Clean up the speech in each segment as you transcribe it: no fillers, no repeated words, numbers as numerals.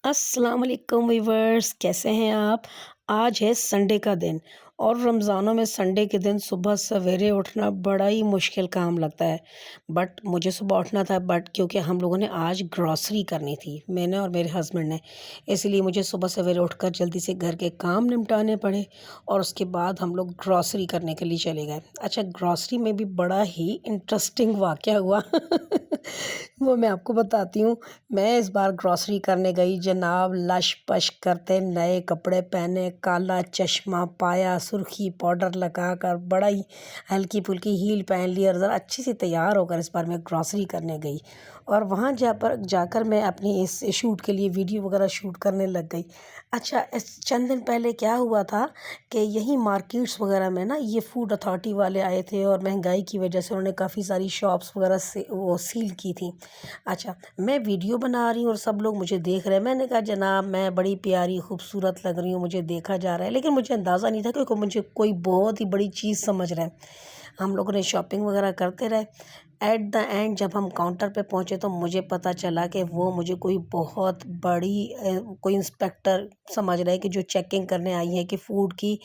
السلام علیکم ویورس، کیسے ہیں آپ؟ آج ہے سنڈے کا دن اور رمضانوں میں سنڈے کے دن صبح سویرے اٹھنا بڑا ہی مشکل کام لگتا ہے۔ بٹ مجھے صبح اٹھنا تھا، کیونکہ ہم لوگوں نے آج گروسری کرنی تھی، میں نے اور میرے ہسبینڈ نے، اس لیے مجھے صبح سویرے اٹھ کر جلدی سے گھر کے کام نمٹانے پڑے اور اس کے بعد ہم لوگ گروسری کرنے کے لیے چلے گئے۔ اچھا، گروسری میں بھی بڑا ہی انٹرسٹنگ واقعہ ہوا وہ میں آپ کو بتاتی ہوں۔ میں اس بار گروسری کرنے گئی، جناب لش پش کرتے نئے کپڑے پہنے، کالا چشمہ پایا، سرخی پاؤڈر لگا کر بڑا ہی ہلکی پھلکی ہیل پہن لی اور ذرا اچھی سی تیار ہو کر اس بار میں گروسری کرنے گئی، اور وہاں جا کر میں اپنی اس شوٹ کے لیے ویڈیو وغیرہ شوٹ کرنے لگ گئی۔ اچھا، چند دن پہلے کیا ہوا تھا کہ یہیں مارکیٹس وغیرہ میں نا یہ فوڈ اتھارٹی والے آئے تھے، اور مہنگائی کی وجہ سے انہوں نے کافی ساری شاپس وغیرہ سے وہ سیل کی تھی۔ اچھا، میں ویڈیو بنا رہی ہوں اور سب لوگ مجھے دیکھ رہے ہیں۔ میں نے کہا جناب میں بڑی پیاری خوبصورت لگ رہی ہوں، مجھے دیکھا جا رہا ہے، لیکن مجھے اندازہ نہیں تھا کہ مجھے کوئی بہت ہی بڑی چیز سمجھ رہا ہے۔ ہم لوگوں نے شاپنگ وغیرہ کرتے رہے، ایٹ دا اینڈ جب ہم کاؤنٹر پہ پہنچے تو مجھے پتہ چلا کہ وہ مجھے کوئی بہت بڑی کوئی انسپیکٹر سمجھ رہے کہ جو چیکنگ کرنے آئی ہے کہ فوڈ کی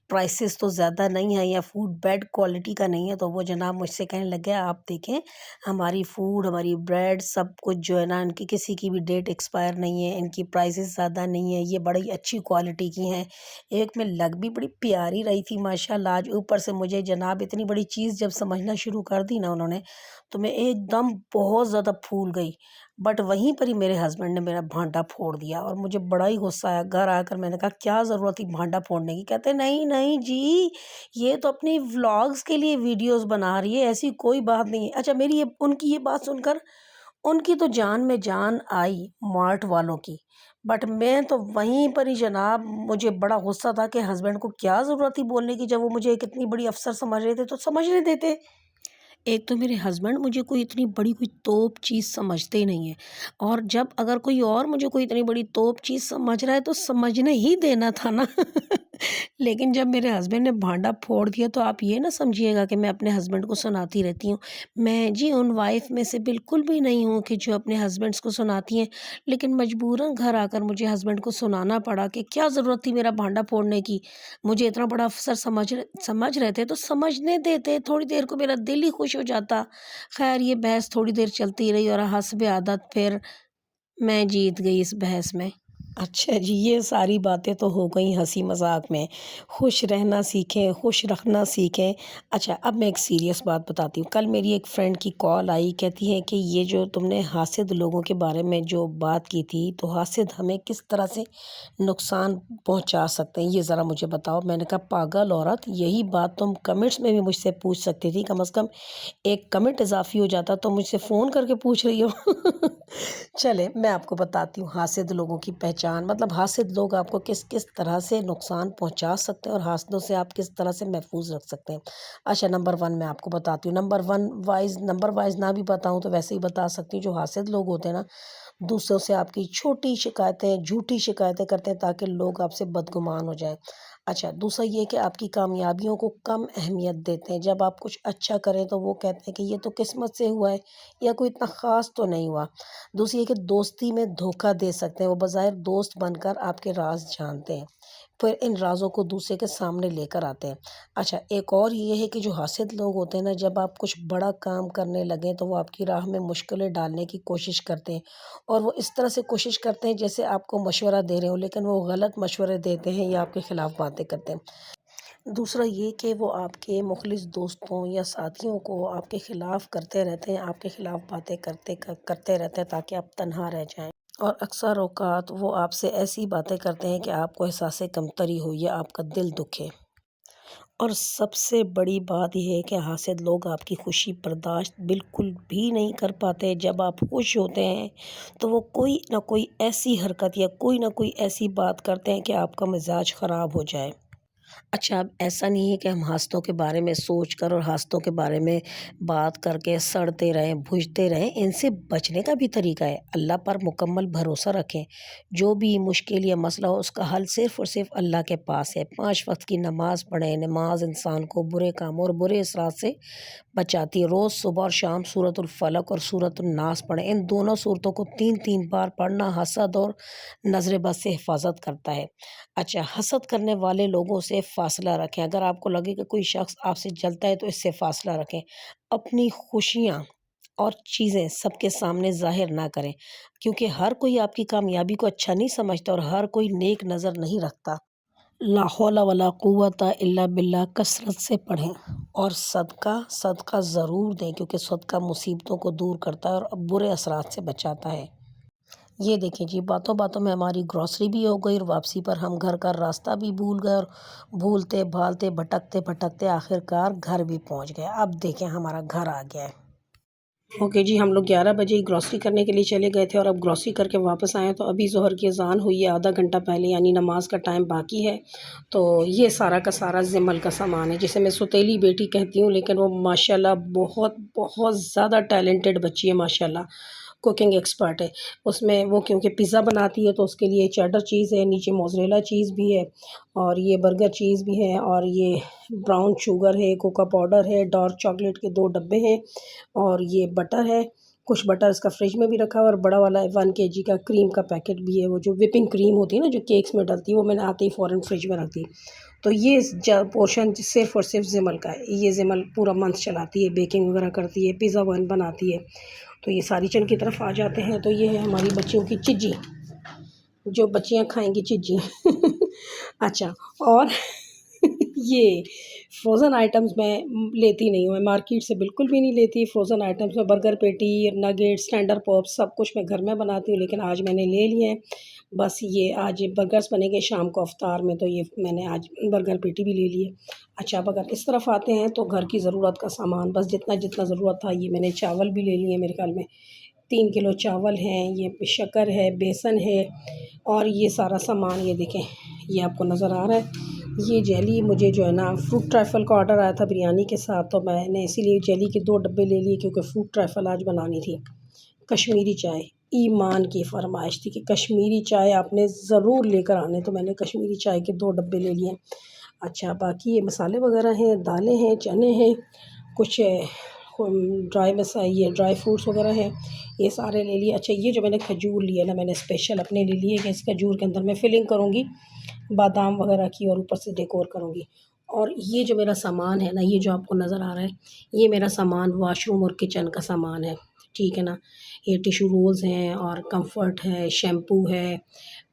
پرائسز تو زیادہ نہیں ہیں یا فوڈ بیڈ کوالٹی کا نہیں ہے۔ تو وہ جناب مجھ سے کہنے لگے آپ دیکھیں ہماری فوڈ، ہماری بریڈ، سب کچھ جو ہے نا ان کی کسی کی بھی ڈیٹ ایکسپائر نہیں ہے، ان کی پرائسز زیادہ نہیں ہے، یہ بڑی اچھی کوالٹی کی ہیں۔ ایک میں لگ بھی بڑی پیاری رہی تھی ماشاءاللہ، آج اوپر سے مجھے جناب اتنی بڑی چیز جب سمجھنا شروع کر دی نا انہوں نے، تو میں ایک دم بہت زیادہ پھول گئی۔ بٹ وہیں پر ہی میرے ہسبینڈ نے میرا بھانڈا پھوڑ دیا اور مجھے بڑا ہی غصہ آیا۔ گھر آ کر میں نے کہا کیا ضرورت تھی بھانڈا پھوڑنے کی؟ کہتے نہیں نہیں جی، یہ تو اپنی ولاگز کے لیے ویڈیوز بنا رہی ہے، ایسی کوئی بات نہیں ہے۔ اچھا، میری ان کی یہ بات سن کر ان کی تو جان میں جان آئی مارٹ والوں کی، بٹ میں تو وہیں پر ہی جناب مجھے بڑا غصہ تھا کہ ہسبینڈ کو کیا ضرورت تھی بولنے کی، جب وہ مجھے ایک اتنی بڑی افسر سمجھ رہے تھے تو سمجھنے دیتے۔ ایک تو میرے ہسبینڈ مجھے کوئی اتنی بڑی کوئی توپ چیز سمجھتے ہی نہیں ہیں، اور جب اگر کوئی اور مجھے کوئی اتنی بڑی توپ چیز سمجھ رہا ہے تو سمجھنے ہی دینا تھا نا لیکن جب میرے ہسبینڈ نے بھانڈا پھوڑ دیا تو آپ یہ نہ سمجھیے گا کہ میں اپنے ہسبینڈ کو سناتی رہتی ہوں۔ میں جی ان وائف میں سے بالکل بھی نہیں ہوں کہ جو اپنے ہسبینڈس کو سناتی ہیں، لیکن مجبوراً گھر آ کر مجھے ہسبینڈ کو سنانا پڑا کہ کیا ضرورت تھی میرا بھانڈا پھوڑنے کی، مجھے اتنا بڑا افسر سمجھ رہے تھے تو سمجھنے دیتے، تھوڑی دیر کو میرا دل ہی خوش ہو جاتا۔ خیر یہ بحث تھوڑی دیر چلتی رہی اور حسب عادت پھر میں جیت گئی اس بحث میں۔ اچھا جی، یہ ساری باتیں تو ہو گئیں ہنسی مذاق میں، خوش رہنا سیکھیں، خوش رکھنا سیکھیں۔ اچھا، اب میں ایک سیریس بات بتاتی ہوں۔ کل میری ایک فرینڈ کی کال آئی، کہتی ہے کہ یہ جو تم نے حاسد لوگوں کے بارے میں جو بات کی تھی، تو حاسد ہمیں کس طرح سے نقصان پہنچا سکتے ہیں یہ ذرا مجھے بتاؤ۔ میں نے کہا پاگل عورت، یہی بات تم کمنٹس میں بھی مجھ سے پوچھ سکتی تھی، کم از کم ایک کمنٹ اضافی ہو جاتا تو مجھ سے فون کر کے پوچھ رہی ہو چلے میں آپ کو بتاتی ہوں حاسد لوگوں کی پہچان، مطلب حاسد لوگ آپ کو کس کس طرح سے نقصان پہنچا سکتے ہیں اور حاسدوں سے آپ کس طرح سے محفوظ رکھ سکتے ہیں۔ اچھا، نمبر 1 میں آپ کو بتاتی ہوں، نمبر وائز نہ بھی بتاؤں تو ویسے ہی بتا سکتی ہوں۔ جو حاسد لوگ ہوتے ہیں نا، دوسروں سے آپ کی چھوٹی شکایتیں، جھوٹی شکایتیں کرتے ہیں تاکہ لوگ آپ سے بدگمان ہو جائیں۔ اچھا، دوسرا یہ کہ آپ کی کامیابیوں کو کم اہمیت دیتے ہیں۔ جب آپ کچھ اچھا کریں تو وہ کہتے ہیں کہ یہ تو قسمت سے ہوا ہے یا کوئی اتنا خاص تو نہیں ہوا۔ دوسری یہ کہ دوستی میں دھوکہ دے سکتے ہیں، وہ بظاہر دوست بن کر آپ کے راز جانتے ہیں، پھر ان رازوں کو دوسرے کے سامنے لے کر آتے ہیں۔ اچھا، ایک اور یہ ہے کہ جو حاسد لوگ ہوتے ہیں نا، جب آپ کچھ بڑا کام کرنے لگیں تو وہ آپ کی راہ میں مشکلیں ڈالنے کی کوشش کرتے ہیں، اور وہ اس طرح سے کوشش کرتے ہیں جیسے آپ کو مشورہ دے رہے ہوں، لیکن وہ غلط مشورے دیتے ہیں یا آپ کے خلاف باتیں کرتے ہیں۔ دوسرا یہ کہ وہ آپ کے مخلص دوستوں یا ساتھیوں کو آپ کے خلاف کرتے رہتے ہیں، آپ کے خلاف باتیں کرتے رہتے ہیں تاکہ آپ تنہا رہ جائیں، اور اکثر اوقات وہ آپ سے ایسی باتیں کرتے ہیں کہ آپ کو احساس کمتری ہو یا آپ کا دل دکھے۔ اور سب سے بڑی بات یہ ہے کہ حاسد لوگ آپ کی خوشی برداشت بالکل بھی نہیں کر پاتے۔ جب آپ خوش ہوتے ہیں تو وہ کوئی نہ کوئی ایسی حرکت یا کوئی نہ کوئی ایسی بات کرتے ہیں کہ آپ کا مزاج خراب ہو جائے۔ اچھا، اب ایسا نہیں ہے کہ ہم حاسدوں کے بارے میں سوچ کر اور حاسدوں کے بارے میں بات کر کے سڑتے رہیں، بھجتے رہیں۔ ان سے بچنے کا بھی طریقہ ہے، اللہ پر مکمل بھروسہ رکھیں۔ جو بھی مشکل یا مسئلہ ہو اس کا حل صرف اور صرف اللہ کے پاس ہے۔ 5 وقت کی نماز پڑھیں۔ نماز انسان کو برے کاموں اور برے اثرات سے بچاتی ہے۔ روز صبح اور شام سورۃ الفلق اور سورۃ الناس پڑھیں۔ ان دونوں صورتوں کو 3 بار پڑھنا حسد اور نظر بد سے حفاظت کرتا ہے۔ اچھا، حسد کرنے والے لوگوں سے فاصلہ رکھیں۔ اگر آپ کو لگے کہ کوئی شخص آپ سے جلتا ہے تو اس سے فاصلہ رکھیں۔ اپنی خوشیاں اور چیزیں سب کے سامنے ظاہر نہ کریں، کیونکہ ہر کوئی آپ کی کامیابی کو اچھا نہیں سمجھتا اور ہر کوئی نیک نظر نہیں رکھتا۔ لا حول ولا قوت الا باللہ کثرت سے پڑھیں، اور صدقہ ضرور دیں، کیونکہ صدقہ مصیبتوں کو دور کرتا ہے اور برے اثرات سے بچاتا ہے۔ یہ دیکھیں جی، باتوں باتوں میں ہماری گروسری بھی ہو گئی اور واپسی پر ہم گھر کا راستہ بھی بھول گئے، اور بھولتے بھالتے بھٹکتے آخر کار گھر بھی پہنچ گئے۔ اب دیکھیں ہمارا گھر آ گیا ہے۔ اوکے جی، ہم لوگ 11 بجے ہی گروسری کرنے کے لیے چلے گئے تھے، اور اب گروسری کر کے واپس آئے تو ابھی ظہر کی اذان ہوئی ہے آدھا گھنٹہ پہلے، یعنی نماز کا ٹائم باقی ہے۔ تو یہ سارا کا سارا زمل کا سامان ہے، جسے میں ستیلی بیٹی کہتی ہوں، لیکن وہ ماشاءاللہ بہت بہت زیادہ ٹیلنٹڈ بچی ہے، ماشاءاللہ کوکنگ ایکسپرٹ ہے۔ اس میں وہ کیونکہ پیزا بناتی ہے تو اس کے لیے چیڈر چیز ہے، نیچے موزریلا چیز بھی ہے، اور یہ برگر چیز بھی ہے، اور یہ براؤن شوگر ہے، کوکا پاؤڈر ہے، ڈارک چاکلیٹ کے 2 ڈبے ہیں، اور یہ بٹر ہے، کچھ بٹر اس کا فریج میں بھی رکھا ہوا، اور بڑا والا 1 kg کا کریم کا پیکٹ بھی ہے، وہ جو وپنگ کریم ہوتی ہے نا جو کیکس میں ڈلتی ہے، وہ میں نے آتے ہی فوراً فریج میں رکھ دی۔ تو یہ پورشن صرف اور صرف زمل کا ہے۔ یہ زمل پورا منتھ چلاتی ہے، بیکنگ وغیرہ کرتی ہے، پیزا ون بناتی ہے۔ تو یہ ساری چن کی طرف آ جاتے ہیں۔ تو یہ ہے ہماری بچیوں کی چجی، جو بچیاں کھائیں گی چجی۔ اچھا، اور یہ فروزن آئٹمس میں لیتی نہیں ہوں، میں مارکیٹ سے بالکل بھی نہیں لیتی فروزن آئٹمس میں۔ Burger patty, nuggets, tender pops سب کچھ میں گھر میں بناتی ہوں، لیکن آج میں نے لے لیے ہیں۔ بس یہ آج برگرز بنے گے شام کو افطار میں، تو یہ میں نے آج برگر پیٹی بھی لے لی ہے۔ اچھا، اب اگر اس طرف آتے ہیں تو گھر کی ضرورت کا سامان بس جتنا ضرورت تھا، یہ میں نے چاول بھی لے لیے، میرے خیال میں 3 کلو چاول ہیں، یہ شکر ہے، بیسن ہے، اور یہ سارا سامان یہ دیکھیں، یہ آپ کو نظر آ رہا ہے۔ یہ جیلی مجھے جو ہے نا فروٹ ٹرائفل کا آرڈر آیا تھا بریانی کے ساتھ، تو میں نے اسی لیے جیلی کے 2 ڈبے لے لیے، کیونکہ فروٹ ٹرائفل آج بنانی تھی۔ کشمیری چائے، ایمان کی فرمائش تھی کہ کشمیری چائے آپ نے ضرور لے کر آنے، تو میں نے کشمیری چائے کے 2 ڈبے لے لیے۔ اچھا، باقی یہ مسالے وغیرہ ہیں، دالیں ہیں، چنے ہیں، کچھ یہ ڈرائی فروٹس وغیرہ ہیں، یہ سارے لے لیے۔ اچھا، یہ جو میں نے کھجور لیے نا، میں نے اسپیشل اپنے لیے لیے کہ اس کھجور کے اندر میں فلنگ کروں گی بادام وغیرہ کی، اور اوپر سے ڈیکور کروں گی۔ اور یہ جو میرا سامان ہے نا، یہ جو آپ کو نظر آ رہا ہے، یہ میرا سامان واش روم اور کچن کا سامان ہے، ٹھیک ہے نا۔ یہ ٹیشو رولز ہیں، اور کمفرٹ ہے، شیمپو ہے،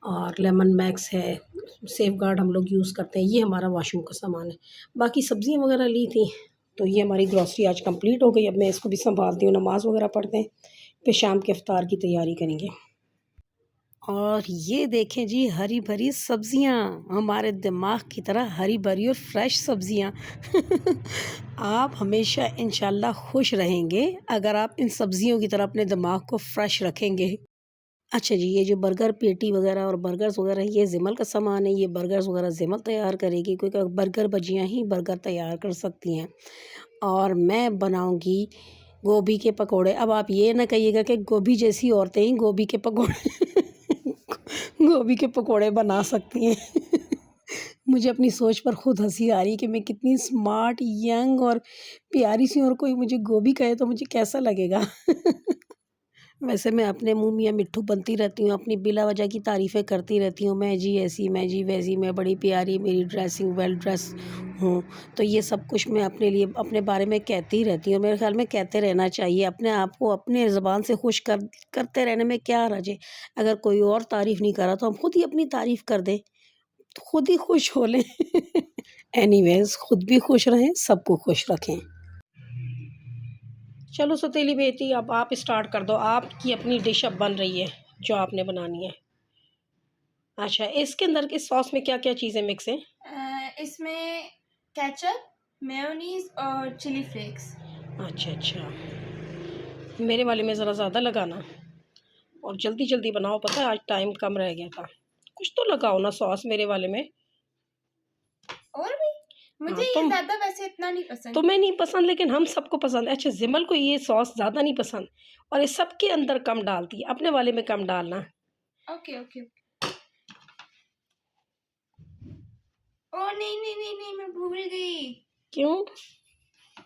اور لیمن میکس ہے، سیف گارڈ ہم لوگ یوز کرتے ہیں، یہ ہمارا واش روم کا سامان ہے۔ باقی سبزیاں وغیرہ لی تھیں، تو یہ ہماری گروسری آج کمپلیٹ ہو گئی۔ اب میں اس کو بھی سنبھالتی ہوں، نماز وغیرہ پڑھتے ہیں، پھر شام کے افطار کی تیاری کریں گے۔ اور یہ دیکھیں جی، ہری بھری سبزیاں، ہمارے دماغ کی طرح ہری بھری اور فریش سبزیاں۔ آپ ہمیشہ انشاءاللہ خوش رہیں گے اگر آپ ان سبزیوں کی طرح اپنے دماغ کو فریش رکھیں گے۔ اچھا جی، یہ جو برگر پیٹی وغیرہ اور برگرز وغیرہ یہ زمل کا سامان ہے، یہ برگرز وغیرہ زمل تیار کرے گی، کیونکہ برگر بجیاں ہی برگر تیار کر سکتی ہیں۔ اور میں بناؤں گی گوبھی کے پکوڑے۔ اب آپ یہ نہ کہیے گا کہ گوبھی جیسی عورتیں ہی گوبھی کے پکوڑے گوبھی کے پکوڑے بنا سکتی ہیں۔ مجھے اپنی سوچ پر خود ہنسی آ رہی ہے کہ میں کتنی اسمارٹ، ینگ اور پیاری سی، اور کوئی مجھے گوبھی کہے تو مجھے کیسا لگے گا۔ ویسے میں اپنے منہ میاں مٹھو بنتی رہتی ہوں، اپنی بلا وجہ کی تعریفیں کرتی رہتی ہوں، میں جی ایسی، میں جی ویسی، میں بڑی پیاری، میری ڈریسنگ ویل ڈریس ہوں۔ تو یہ سب کچھ میں اپنے لیے اپنے بارے میں کہتی رہتی ہوں۔ میرے خیال میں کہتے رہنا چاہیے، اپنے آپ کو اپنے زبان سے خوش کرتے رہنے میں کیا حرج ہے۔ اگر کوئی اور تعریف نہیں کر رہا تو ہم خود ہی اپنی تعریف کر دیں، خود ہی خوش ہو لیں۔ اینی ویز، خود بھی خوش رہیں، سب کو خوش رکھیں۔ چلو ستیلی بیٹی، اب آپ اسٹارٹ کر دو، آپ کی اپنی ڈش اب بن رہی ہے جو آپ نے بنانی ہے۔ اچھا، اس کے اندر اس سوس میں کیا کیا چیزیں مکس ہیں؟ اس میں کیچپ، میونیز اور چلی فلیکس۔ اچھا، میرے والے میں ذرا زیادہ لگانا، اور جلدی جلدی بناؤ، پتہ ہے آج ٹائم کم رہ گیا تھا، کچھ تو لگاؤ نا سوس میرے والے میں۔ اور بھی مجھے یہ زیادہ ویسے اتنا نہیں پسند، تمہیں نہیں پسند لیکن ہم سب کو پسند ہے۔ اچھا، زمل کو یہ سوس زیادہ نہیں پسند، اور یہ سب کے اندر کم ڈالتی ہے، اپنے والے میں کم ڈالنا۔ Okay okay. او نہیں نہیں نہیں نہیں، میں بھول گئی۔ کیوں؟